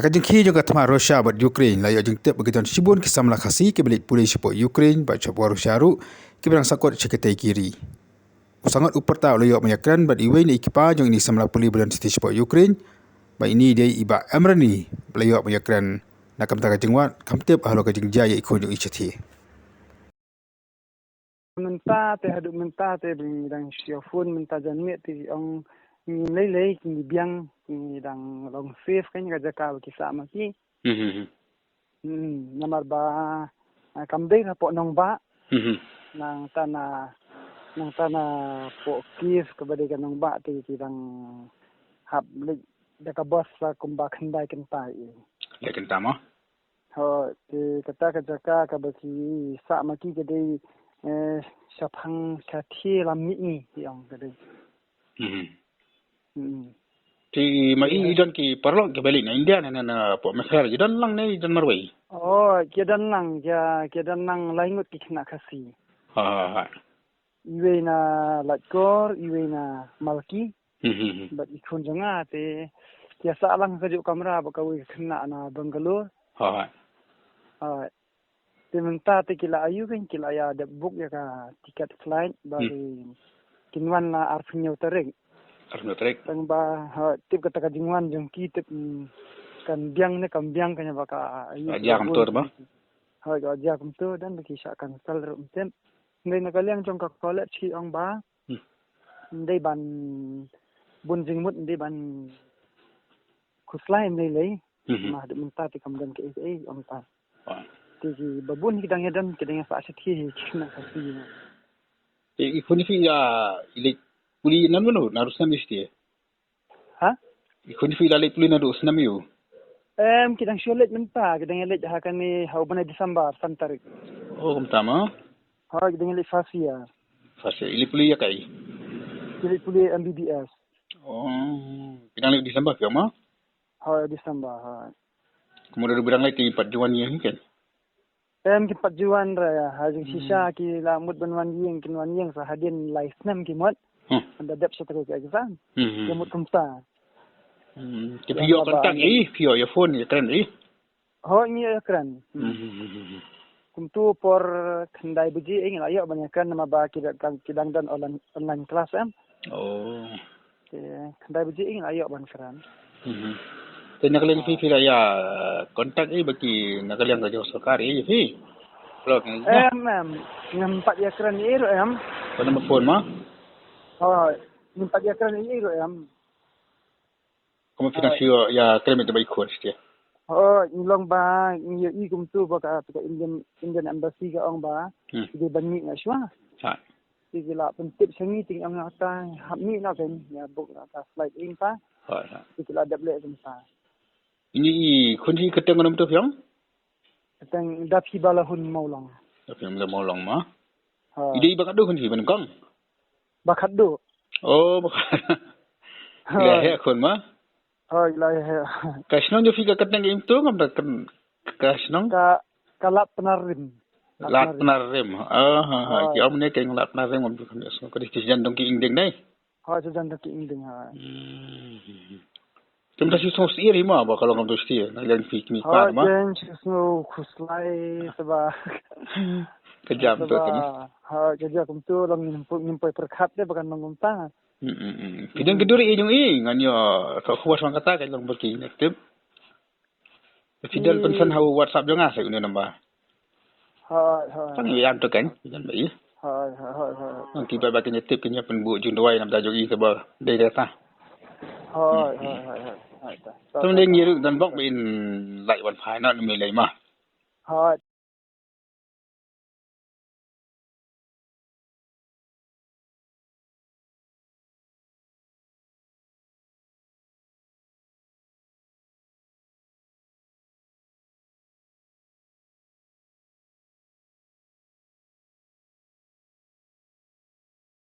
Nakajengki juga tama Rusia buat Ukraine layak jengtep begitu sibun kisah melakasi ke belit pulih support Ukraine buat cabur Rusia ru ke berang sakut ceketai kiri. Sangat uperta layak menyakran buat iwe ni ekipa jong ini samla pulih bulan siti support Ukraine. Ba ini dia iba Amrani layak menyakran nakam tak jengwat kamtep ahlo kajeng jaya ikon jong ichati. Menta te bidang siofun menta janme ti ong lei ki biang ni dang long safe kan ga jaka ki sama ki namar ba kamdei na po nong ba nang tana po kif ka bade ka nong ba ti dang hab le jaka bos sa kumba khandai kan tai Lekin tama. ho ti kata ka jaka ka ba ki sama ki ga dei sapang kathi lammi ni yang ka dei Ti mai idan ki parlok ke balik na India na po mesar idan lang nei idan marwai. Oh, kedan nang laingut ki kena kasi. Ha. Iwe na latkor, iwe na malki. But ikun janga te kiasa lang ka juk kamera ba kawi kena na Bangalore. Ha. Te menta te kila ayu kan kila ya de book ya ka tiket flight bagi kinwan na arfinyo tereng. Arno trek. Tang ba tip kata ka jingwan jong ki tip kan biang kanya baka Aja kam tur ba? Ha ga aja kam tur dan baki sya kan sal rum tem. Ndai na kaliang jong ka college ki ong ba. Ndai ban bun jingmut ndai ban kuslai ndai lei. Ma de menta ti kam dan ke ong ta. Ti babun kidang yadan kidang sa asyati kina kasi. Ikuni fi ya ilik puli nan mano narusna misti. Ha? Ikuni fi lalik puli narusna miu. Kidang syolet menta kidang yalet hakan ni hauban Desember santarik. Oh kum tama. Ha kidang yalet fasia. Fase ilik puli ya kai. Yalet puli MBBS. Oh, kidang lek Desember ke ma? Ha Desember ha. Kemudian berang lagi 4 Januari yang kan. Ki pajuan raya hajing sisa ki lamut banwan yeng kinwan yeng sa hadin license ki mot. Anda dep sa terus exam. Kemut kumta. Ke pio kontak pio ya phone ya kan Ho ni ekran. Kumtu por khandai buji ing layak banyakan nama ba kidang dan online class Oh. Khandai buji ing layak ban keran. Then nakaliang fi ya kontak bagi nakaliang kerja sarkari fi. Blog ni. Nampak dia keran ni ero Pada phone ma? Oh, nampak dia keran ni ero Kamu finansio ya krem itu baik coach dia. Oh, ilong ba i kumtu ba ka Indian embassy ka ong ba. Di banmi na siya. Ha. Sige la pentip sangi ting ang ata hamni na kan ya book na ka flight in pa. Ha. Sige la double kumta. Ini kunci keteng nam tu fiang? Tang dapi balahun maulang. Tapi mula molong ma. Ha. Ide iba kadu kunci benengkang. Bakaddo. Oh, bakad. Ya he kun ma. Oh, ilahi. Kasnong jo fika keteng im tu ngam tak kasnong? Kalap penarim. Lat penarim. Ha. Ki omne keng lat penarim ngam tu kan so ko decision dong ki ingdeng dai. Ha, jajan tak ingdeng ha. Tum tasi sos iri ma ba kalau ngam tu sti na yang fi mi pa ma. Ha, jen khuslai sebab Kejam tu kan. Ha, kerja kumtu lang nimpoy perkhat de bakan mangumta. Pidang keduri ijong nganyo ka kuwas mang kata kay lang baki active. Fidel pensan hau WhatsApp jo nga sa uno namba. Ha. Sang yam to kan jan bai. Ha. Ang tiba ba kanya tip kanya penbu jun doi nam da jogi sa ba dai data. Ha. Tum ding yiru dan bok bin lai wan phai na mi lai ma. Ha.